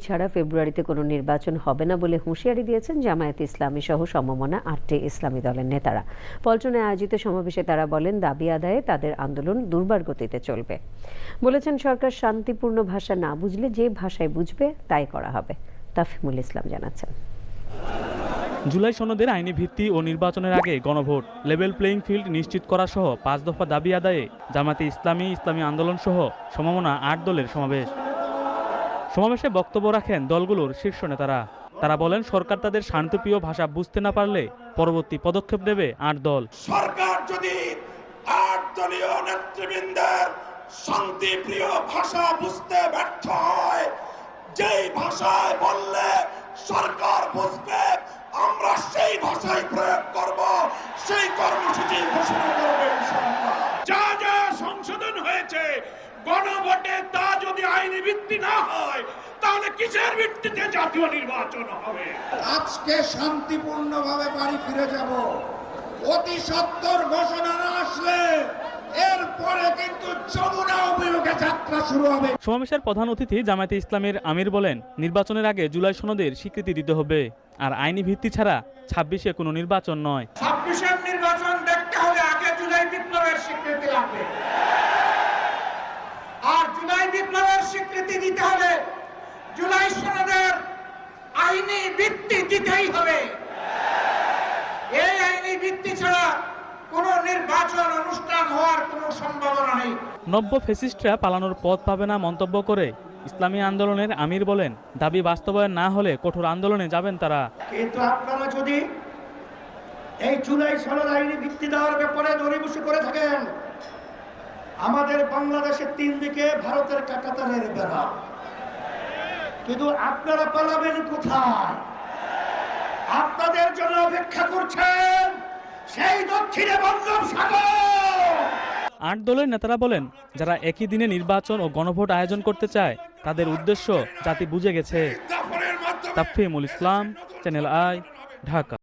ছাড়া ফেব্রুয়ারিতে কোনো নির্বাচন হবে না বলে হুঁশিয়ারি দিয়েছেন জামায়াতে ইসলামী সহ সমমনা 8টি ইসলামী দলের নেতারা। পল্টনে আয়োজিত সমাবেশে তারা বলেন, দাবি আদায়ে তাদের আন্দোলন দুর্বার গতিতে চলবে। বলেছেন, সরকার শান্তিপূর্ণ ভাষা না বুঝলে যে ভাষায় বুঝবে তাই করা হবে। তাফহিমুল ইসলাম জানাচ্ছেন। জুলাই সনদের আইনি ভিত্তি ও নির্বাচনের আগে গণভোট, লেভেল প্লেইং ফিল্ড নিশ্চিত করা সহ 5 দফা দাবি আদায়ে জামায়াতে ইসলামী আন্দোলন সহ সমমনা 8 দলের সমাবেশে বক্তব্য রাখেন দলগুলোর শীর্ষ নেতারা। তারা বলেন, সরকার তাদের শান্তিপ্রিয় ভাষা বুঝতে না পারলে পরবর্তী পদক্ষেপ নেবে 8 দল। সরকার যদি 8 দলীয় নেতৃবৃন্দের শান্তিপ্রিয় ভাষা বুঝতে ব্যর্থ হয়, যেই ভাষায় বললে সরকার বুঝবে আমরা সেই ভাষায় প্রয়োগ করব, সেই কর্মসূচি ঘোষণা করবে ইনশাআল্লাহ। যা যা সংশোধন হয়েছে গণভোটে তা যদি আইনি ভিত্তি না হয়, তাহলে কিসের ভিত্তিতে জাতীয় নির্বাচন হবে? আজকে শান্তিপূর্ণভাবে বাড়ি ফিরে যাব। অতি সত্বর ঘোষণা না আসলে এরপরে কিন্তু যমুনা অভিমুখে যাত্রা শুরু হবে। সমাবেশের প্রধান অতিথি জামায়াতে ইসলামের আমির বলেন, নির্বাচনের আগে জুলাই সনদের স্বীকৃতি দিতে হবে, আর আইনি ভিত্তি ছাড়া 26-এ কোনো নির্বাচন নয়। 26-এর নির্বাচন দেখতে হলে আগে জুলাই বিপ্লবের স্বীকৃতি লাগবে, আর জুলাই বিপ্লবের স্বীকৃতি দিতে হলে জুলাই সনদের আইনি ভিত্তি দিতেই হবে। এই আইনি ভিত্তি ছাড়া কোনো নির্বাচন অনুষ্ঠান হওয়ার কোনো সম্ভাবনা নেই। নব্য ফ্যাসিস্টরা পালানোর পথ পাবে না মন্তব্য করে ইসলামী আন্দোলনের আমির বলেন, দাবি বাস্তবায়ন না হলে কঠোর আন্দোলনে যাবেন তারা। কিন্তু আপনারা যদি এই জুলাই সনদ আইনি ভিত্তি দেওয়ার ব্যাপারে দরিবসি করে থাকেন, আমাদের বাংলাদেশের 3 দিকে ভারতের কাঁটাতারের বেড়া, কিন্তু আপনারা পালাবেন কোথায়? আপনাদের জন্য অপেক্ষা করছেন সেই দক্ষিণে বঙ্গোপসাগর। 8 দলের নেতারা বলেন, যারা একই দিনে নির্বাচন ও গণভোট আয়োজন করতে চায় তাদের উদ্দেশ্য জাতি বুঝে গেছে। তাফহিমুল ইসলাম, চ্যানেল আই, ঢাকা।